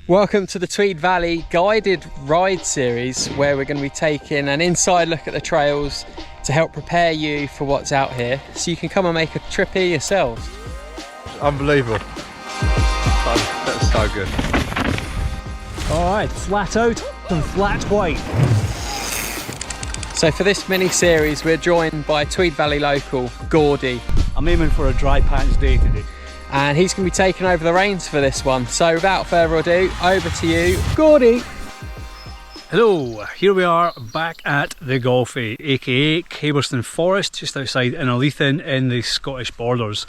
Welcome to the Tweed Valley guided ride series, where we're going to be taking an inside look at the trails to help prepare you for what's out here, so you can come and make a trip here yourselves. Unbelievable. That's so good. Alright, flat out and flat white. So for this mini series we're joined by Tweed Valley local Gordy. I'm aiming for a dry pants day today. And he's going to be taking over the reins for this one. So without further ado, over to you, Gordy. Hello, here we are back at the Golfie, aka Caberston Forest, just outside Innerleithen in the Scottish borders.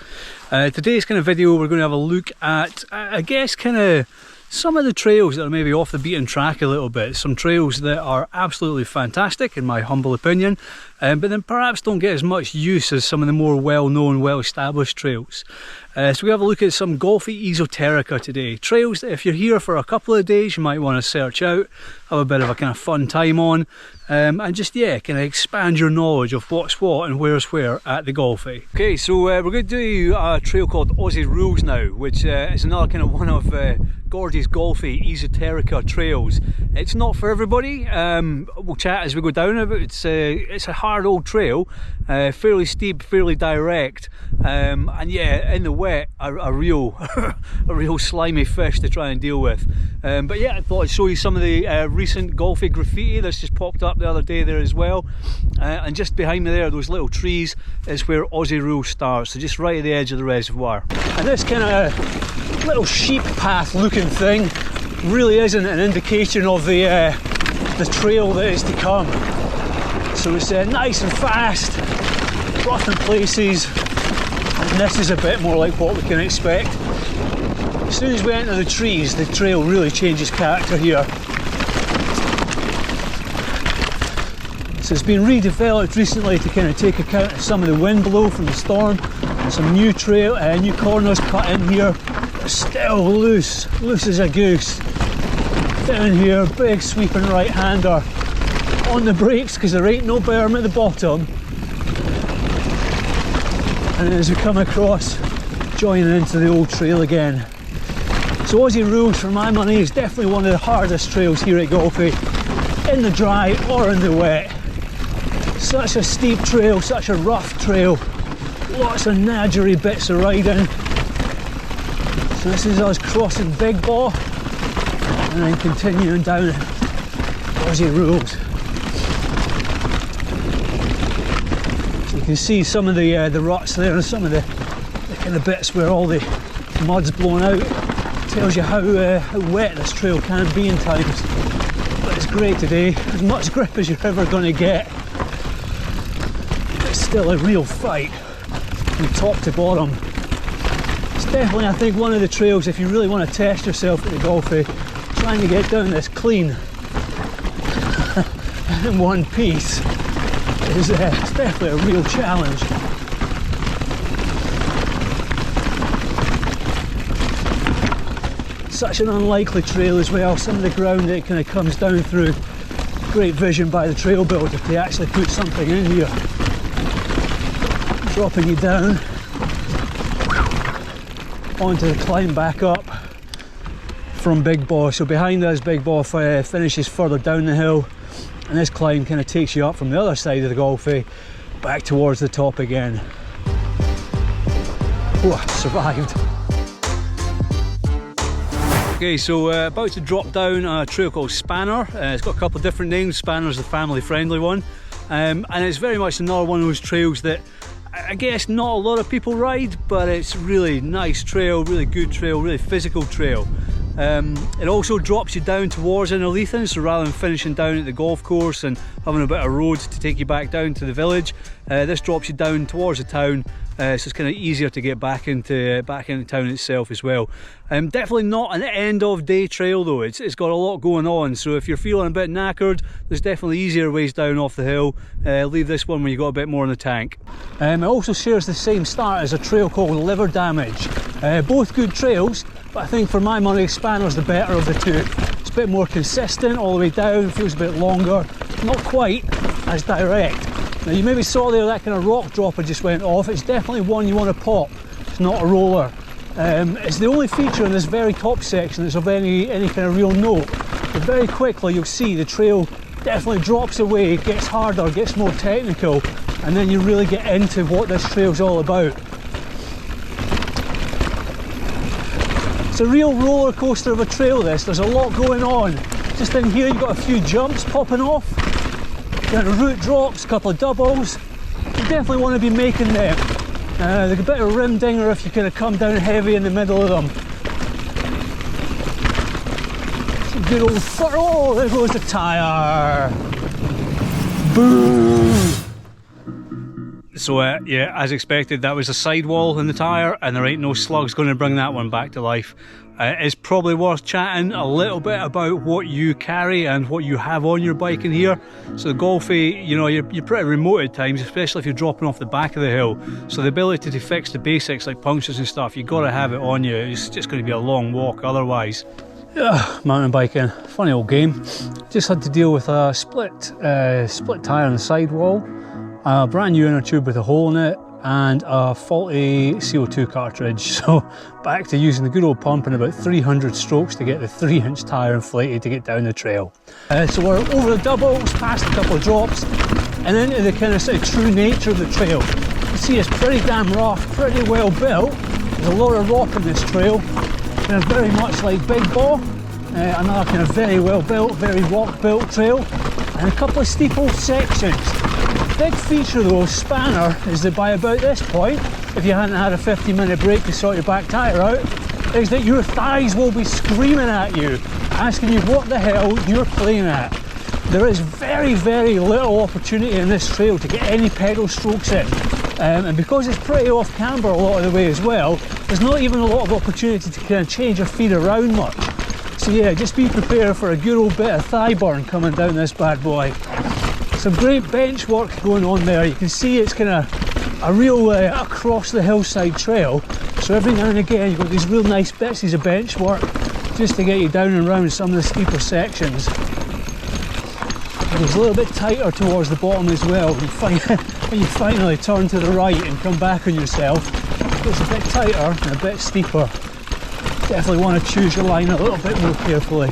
Today's kind of video we're going to have a look at, I guess, kind of some of the trails that are maybe off the beaten track a little bit. Some trails that are absolutely fantastic in my humble opinion, but then perhaps don't get as much use as some of the more well-known, well-established trails. So we have a look at some Golfie esoterica today. Trails that if you're here for a couple of days you might want to search out, have a bit of a kind of fun time on, and just, yeah, kind of expand your knowledge of what's what and where's where at the Golfie. Okay, so we're going to do a trail called Aussie Rules now, which is another kind of one of Gordy's Golfie esoterica trails. It's not for everybody. We'll chat as we go down it, but it's a hard old trail, fairly steep, fairly direct, and yeah, in the wet, a real a real slimy fish to try and deal with. But yeah, I thought I'd show you some of the recent Golfie graffiti that's just popped up the other day there as well. And just behind me there, those little trees, is where Aussie Rules starts, so just right at the edge of the reservoir. And this kind of little sheep path looking thing really isn't an indication of the trail that is to come. So it's nice and fast, rough in places, and this is a bit more like what we can expect. As soon as we enter the trees, the trail really changes character here. So it's been redeveloped recently to kind of take account of some of the wind blow from the storm, and some new new corners cut in here. They're still loose as a goose. Down here, big sweeping right-hander. On the brakes because there ain't no berm at the bottom. And as we come across, joining into the old trail again. So Aussie Rules, for my money, is definitely one of the hardest trails here at Golfie, in the dry or in the wet. Such a steep trail, such a rough trail, lots of nadgery bits of riding. So this is us crossing Big Baw and then continuing down Aussie Rules. So you can see some of the ruts there and some of the kind of bits where all the mud's blown out. Tells you how wet this trail can be in times. But it's great today, as much grip as you're ever going to get. It's still a real fight from top to bottom. It's definitely, I think, one of the trails, if you really want to test yourself at the Golfie, trying to get down this clean in one piece is it's definitely a real challenge. Such an unlikely trail as well. Some of the ground that it kind of comes down through, great vision by the trail builder to actually put something in here, dropping you down onto the climb back up from Big Baw. So behind us, Big Baw finishes further down the hill, and this climb kind of takes you up from the other side of the Golfie back towards the top again. Oh, survived. Okay, so about to drop down a trail called Spanner. It's got a couple of different names. Spanner's the family friendly one, and it's very much another one of those trails that I guess not a lot of people ride, but it's really nice trail, really good trail, really physical trail. It also drops you down towards Innerleithen, so rather than finishing down at the golf course and having a bit of road to take you back down to the village, this drops you down towards the town, so it's kind of easier to get back into town itself as well. Definitely not an end of day trail though. It's got a lot going on, so if you're feeling a bit knackered, there's definitely easier ways down off the hill. Leave this one when you got a bit more in the tank. It also shares the same start as a trail called Liver Damage. Both good trails, but I think for my money Spanner's the better of the two. It's a bit more consistent all the way down, feels a bit longer, not quite as direct. Now you maybe saw there that kind of rock drop I just went off. It's definitely one you want to pop. It's not a roller. It's the only feature in this very top section that's of any kind of real note. But very quickly you'll see the trail definitely drops away, gets harder, gets more technical, and then you really get into what this trail's all about. It's a real roller coaster of a trail this. There's a lot going on. Just in here you've got a few jumps popping off, kind of root drops, a couple of doubles. You definitely want to be making them. There's a bit of rim dinger if you kind of come down heavy in the middle of them. Some good old oh, there goes the tyre. Boom! So yeah, as expected, that was a sidewall in the tyre, and there ain't no slugs going to bring that one back to life. It's probably worth chatting a little bit about what you carry and what you have on your bike in here. So the Golfie, you know, you're pretty remote at times, especially if you're dropping off the back of the hill. So the ability to fix the basics like punctures and stuff, you've got to have it on you. It's just going to be a long walk otherwise. Mountain biking, funny old game. Just had to deal with a split tyre on the sidewall, a brand new inner tube with a hole in it, and a faulty CO2 cartridge. So back to using the good old pump and about 300 strokes to get the 3-inch tyre inflated to get down the trail. So we're over the doubles, past a couple of drops, and into the kind of true nature of the trail. You see it's pretty damn rough, pretty well built. There's a lot of rock in this trail, kind of very much like Big Ball. Another kind of very well built, very rock built trail, and a couple of steeple sections. Big feature though, spanner, is that by about this point, if you hadn't had a 50-minute break to sort your back tyre out, is that your thighs will be screaming at you, asking you what the hell you're playing at. There is very, very little opportunity in this trail to get any pedal strokes in. And because it's pretty off camber a lot of the way as well, there's not even a lot of opportunity to kind of change your feet around much. So yeah, just be prepared for a good old bit of thigh burn coming down this bad boy. Some great bench work going on there. You can see it's kind of a real across the hillside trail. So every now and again you've got these real nice bits of bench work just to get you down and around some of the steeper sections. It's a little bit tighter towards the bottom as well. When you finally turn to the right and come back on yourself, it's a bit tighter and a bit steeper. Definitely want to choose your line a little bit more carefully.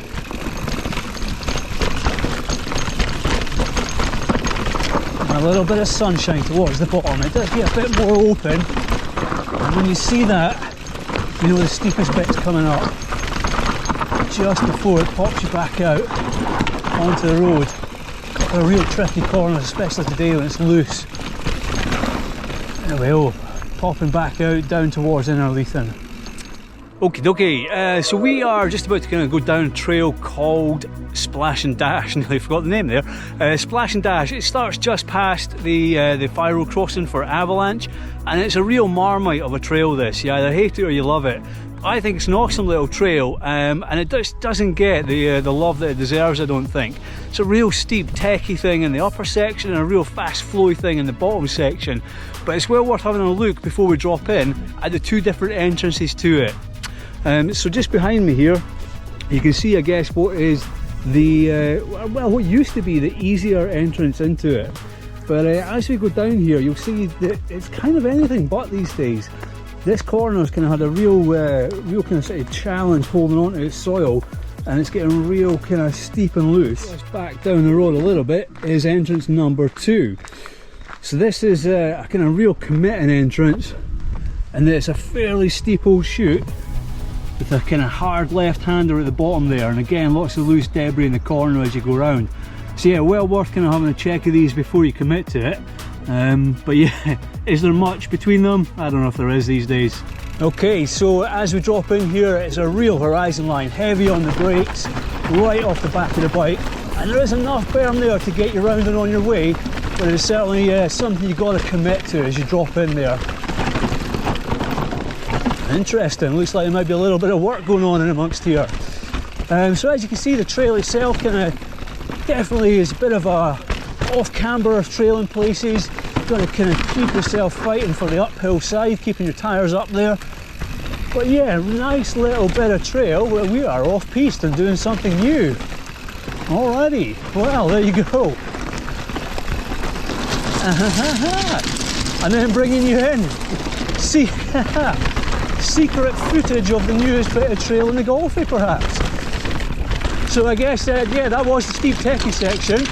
And a little bit of sunshine towards the bottom. It does get a bit more open, and when you see that, you know the steepest bit's coming up just before it pops you back out onto the road. A real tricky corners, especially today when it's loose. There we go, popping back out down towards Innerleithen. Okie dokie, so we are just about to kind of go down a trail called Splash and Dash. Nearly forgot the name there. Splash and Dash. It starts just past the Fyro crossing for Avalanche, and it's a real marmite of a trail this. You either hate it or you love it. I think it's an awesome little trail, and it just doesn't get the love that it deserves, I don't think. It's a real steep, techie thing in the upper section and a real fast flowy thing in the bottom section. But it's well worth having a look before we drop in at the two different entrances to it. So just behind me here, you can see, I guess, what is the, well, what used to be the easier entrance into it. But as we go down here, you'll see that it's kind of anything but these days. This corner's kind of had a real kind of sort of challenge holding on to its soil, and it's getting real kind of steep and loose. Just back down the road a little bit is entrance number 2. So this is a kind of real committing entrance, and it's a fairly steep old chute with a kind of hard left-hander at the bottom there, and again lots of loose debris in the corner as you go around. So yeah, well worth kind of having a check of these before you commit to it. But yeah, is there much between them? I don't know if there is these days. Okay, so as we drop in here, it's a real horizon line, heavy on the brakes, right off the back of the bike, and there is enough berm there to get you round and on your way, but it's certainly something you've got to commit to as you drop in there. Interesting, looks like there might be a little bit of work going on in amongst here. So as you can see, the trail itself definitely is a bit of a off-camber trail in places. You've got to kind of keep yourself fighting for the uphill side, keeping your tyres up there. But yeah, nice little bit of trail where we are off-piste and doing something new. Alrighty, well, there you go. And then bringing you in. See, secret footage of the newest bit of trail in the Golfie perhaps. So I guess, yeah, that was the steep techie section.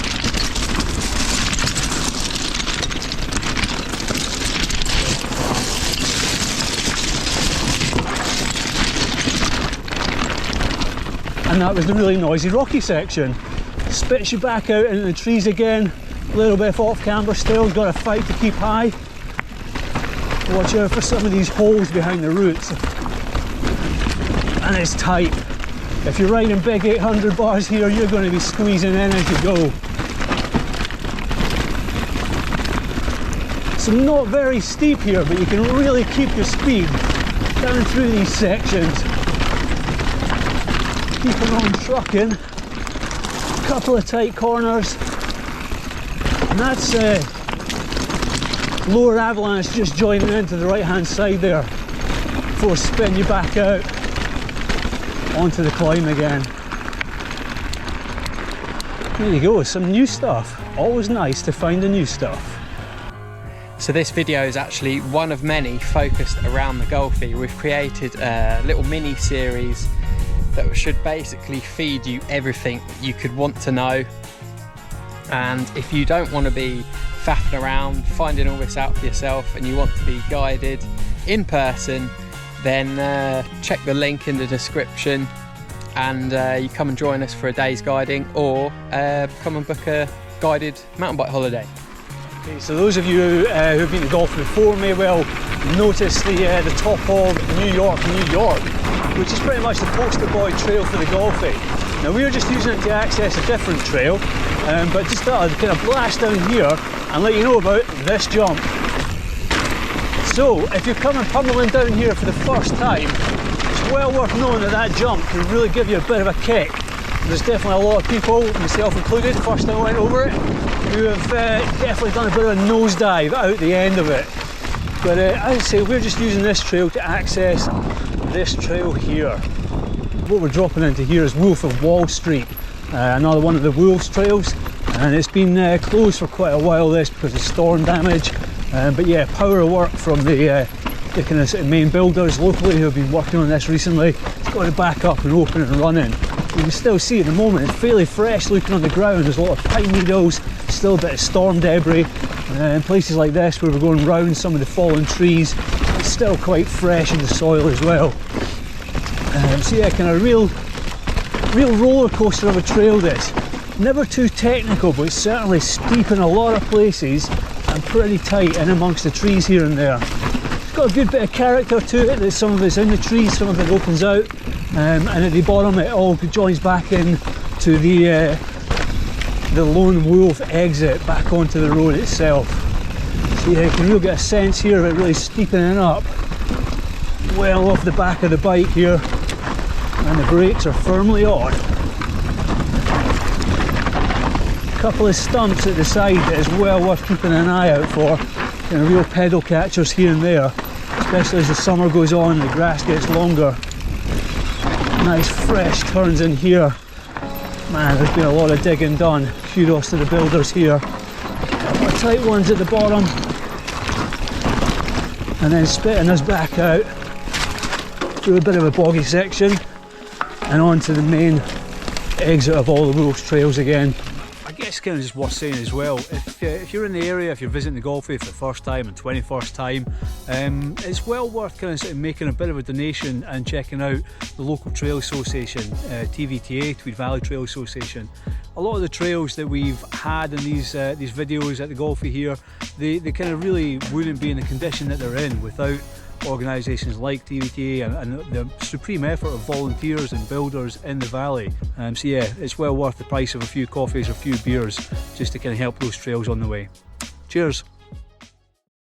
And that was the really noisy rocky section. Spits you back out into the trees again. A little bit of off camber still, got to fight to keep high. Watch out for some of these holes behind the roots. And it's tight. If you're riding big 800 bars here, you're going to be squeezing in as you go. So not very steep here, but you can really keep your speed down through these sections. Keeping on trucking. A couple of tight corners. And that's lower Avalanche just joining into the right hand side there before spinning you back out onto the climb again. There you go, some new stuff. Always nice to find the new stuff. So this video is actually one of many focused around the Golfie. We've created a little mini series that should basically feed you everything you could want to know. And if you don't want to be faffing around finding all this out for yourself and you want to be guided in person, then check the link in the description and you come and join us for a day's guiding, or come and book a guided mountain bike holiday. Okay, so those of you who've been to Golf before may well notice the top of New York, which is pretty much the poster boy trail for the Golfie. Now we were just using it to access a different trail, but just thought I'd kind of blast down here and let you know about this jump. So if you're coming pummeling down here for the first time, it's well worth knowing that that jump can really give you a bit of a kick. There's definitely a lot of people, myself included, first time I went over it, who have definitely done a bit of a nosedive out the end of it. But as I say, we're just using this trail to access this trail here. What we're dropping into here is Wolf of Wall Street, another one of the Wolves trails, and it's been closed for quite a while this because of storm damage. But yeah, power of work from the kind of main builders locally who have been working on this recently. It's got it back up and open and running. You can still see at the moment it's fairly fresh looking on the ground. There's a lot of pine needles, still a bit of storm debris. In places like this where we're going round some of the fallen trees, it's still quite fresh in the soil as well. So yeah, kind of real roller coaster of a trail this. Never too technical, but certainly steep in a lot of places and pretty tight in amongst the trees here and there. It's got a good bit of character to it, that some of it's in the trees, some of it opens out, and at the bottom it all joins back in to the Lone Wolf exit back onto the road itself. So yeah, you can really get a sense here of it really steepening up well off the back of the bike here, and the brakes are firmly on. A couple of stumps at the side that is well worth keeping an eye out for, and real pedal catchers here and there, especially as the summer goes on and the grass gets longer. Nice fresh turns in here. Man, there's been a lot of digging done. Kudos to the builders here. Couple of tight ones at the bottom, and then spitting us back out through a bit of a boggy section and onto the main exit of all the Wolves trails again. I guess kind of just worth saying as well, if you're in the area, if you're visiting the Golfie for the first time and 21st time, it's well worth kind of sort of making a bit of a donation and checking out the local trail association, TVTA, Tweed Valley Trail Association. A lot of the trails that we've had in these videos at the Golfie here, they kind of really wouldn't be in the condition that they're in without organisations like TVTA and the supreme effort of volunteers and builders in the valley. So yeah, it's well worth the price of a few coffees or a few beers just to kind of help those trails on the way. Cheers!